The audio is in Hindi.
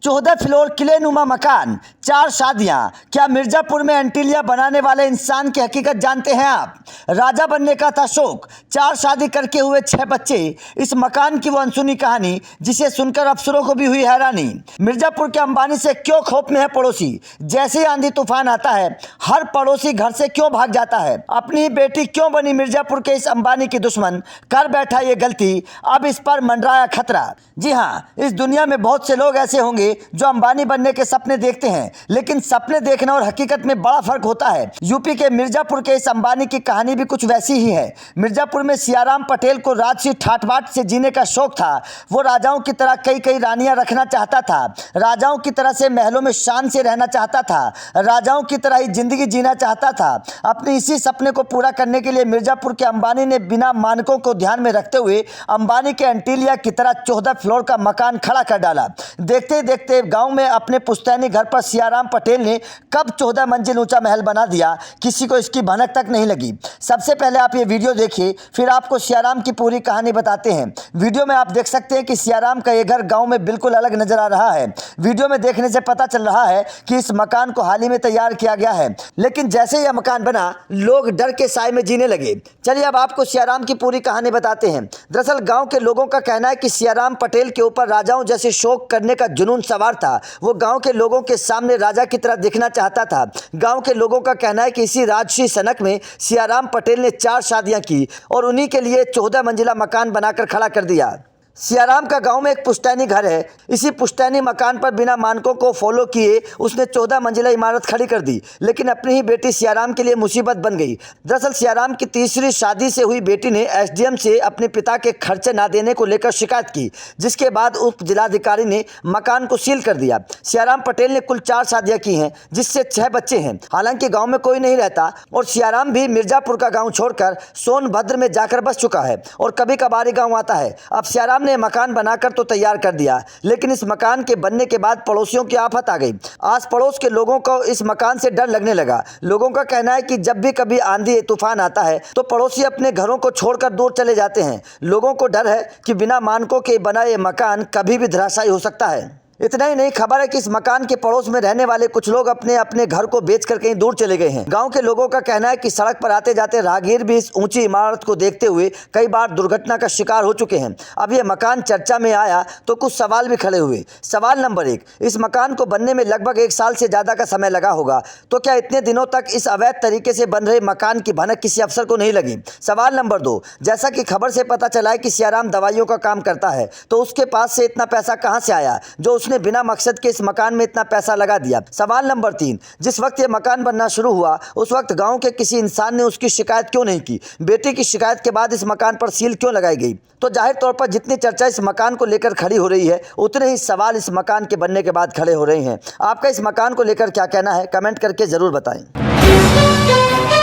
14 फ्लोर किलेनुमा मकान, 4 शादियां। क्या मिर्जापुर में एंटीलिया बनाने वाले इंसान की हकीकत जानते हैं आप? राजा बनने का था शौक, 4 शादी करके हुए 6 बच्चे। इस मकान की वो अनसुनी कहानी जिसे सुनकर अफसरों को भी हुई हैरानी। मिर्जापुर के अंबानी से क्यों खौफ में है पड़ोसी? जैसे ही आंधी तूफान आता है हर पड़ोसी घर से क्यों भाग जाता है? अपनी ही बेटी क्यों बनी मिर्जापुर के इस अंबानी की दुश्मन? कर बैठा ये गलती, अब इस पर मंडराया खतरा। जी हाँ, इस दुनिया में बहुत से लोग ऐसे होंगे जो अंबानी बनने के सपने देखते हैं, लेकिन सपने देखना और हकीकत में बड़ा फर्क होता है। यूपी के मिर्जापुर के इस अंबानी की कहानी भी कुछ वैसी ही है। मिर्जापुर में सियाराम पटेल को राजसी ठाट-बाट से जीने का शौक था। वो राजाओं की तरह कई कई रानियां रखना चाहता था, राजाओं की तरह से महलों में शान से रहना चाहता था, राजाओं की तरह ही जिंदगी जीना चाहता था। अपने इसी सपने को पूरा करने के लिए मिर्जापुर के अंबानी ने बिना मानकों को ध्यान में रखते हुए अंबानी के एंटीलिया की तरह 14 फ्लोर का मकान खड़ा कर डाला। देखते ही देखते गांव में अपने पुश्तैनी घर पर सियाराम पटेल ने कब 14 मंजिल ऊंचा महल बना दिया, किसी को इसकी भनक तक नहीं लगी। सबसे पहले आप ये वीडियो देखिए, फिर आपको सियाराम की पूरी कहानी बताते हैं। वीडियो में आप देख सकते हैं कि सियाराम का ये घर गांव में बिल्कुल अलग नजर आ रहा है। वीडियो में देखने से पता चल रहा है कि इस मकान को हाल ही में तैयार किया गया है, लेकिन जैसे यह मकान बना लोग डर के साए में जीने लगे। चलिए अब आपको सियाराम की पूरी कहानी बताते हैं। दरअसल गांव के लोगों का कहना है कि सियाराम पटेल के ऊपर राजाओं जैसे शौक करने का जुनून सवार था। वो गांव के लोगों के सामने राजा की तरह दिखना चाहता था। गांव के लोगों का कहना है कि इसी राजसी सनक में सियाराम पटेल ने 4 शादियां की और उन्हीं के लिए 14 मंजिला मकान बनाकर खड़ा कर दिया। सियाराम का गांव में एक पुश्तैनी घर है। इसी पुश्तैनी मकान पर बिना मानकों को फॉलो किए उसने 14 मंजिला इमारत खड़ी कर दी, लेकिन अपनी ही बेटी सियाराम के लिए मुसीबत बन गई। दरअसल सियाराम की तीसरी शादी से हुई बेटी ने एसडीएम से अपने पिता के खर्चे ना देने को लेकर शिकायत की, जिसके बाद उप जिलाधिकारी ने मकान को सील कर दिया। सियाराम पटेल ने कुल 4 शादियां की हैं, जिससे 6 बच्चे हैं। हालांकि गाँव में कोई नहीं रहता और सियाराम भी मिर्जापुर का गाँव छोड़कर सोनभद्र में जाकर बस चुका है और कभी कभार ही गाँव आता है। अब सियाराम ने मकान बनाकर तो तैयार कर दिया, लेकिन इस मकान के बनने के बाद पड़ोसियों की आफत आ गई। आस पड़ोस के लोगों को इस मकान से डर लगने लगा। लोगों का कहना है कि जब भी कभी आंधी तूफान आता है तो पड़ोसी अपने घरों को छोड़कर दूर चले जाते हैं। लोगों को डर है कि बिना मानकों के बना ये मकान कभी भी धराशायी हो सकता है। इतना ही नहीं, खबर है कि इस मकान के पड़ोस में रहने वाले कुछ लोग अपने अपने घर को बेचकर कहीं दूर चले गए हैं। गांव के लोगों का कहना है कि सड़क पर आते जाते राहगीर भी इस ऊंची इमारत को देखते हुए कई बार दुर्घटना का शिकार हो चुके हैं। अब यह मकान चर्चा में आया तो कुछ सवाल भी खड़े हुए। सवाल नंबर 1, इस मकान को बनने में लगभग 1 साल से ज्यादा का समय लगा होगा, तो क्या इतने दिनों तक इस अवैध तरीके से बन रहे मकान की भनक किसी अफसर को नहीं लगी? सवाल नंबर 2, जैसा कि खबर से पता चला है कि सियाराम दवाइयों का काम करता है, तो उसके पास से इतना पैसा कहां से आया जो उसने बिना मकसद के इस मकान में इतना पैसा लगा दिया? सवाल नंबर 3, जिस वक्त ये मकान बनना शुरू हुआ उस वक्त गांव के किसी इंसान ने उसकी शिकायत क्यों नहीं की? बेटे की शिकायत के बाद इस मकान पर सील क्यों लगाई गई? तो जाहिर तौर पर जितनी चर्चा इस मकान को लेकर खड़ी हो रही है, उतने ही सवाल इस मकान के बनने के बाद खड़े हो रहे हैं। आपका इस मकान को लेकर क्या कहना है, कमेंट करके जरूर बताएं।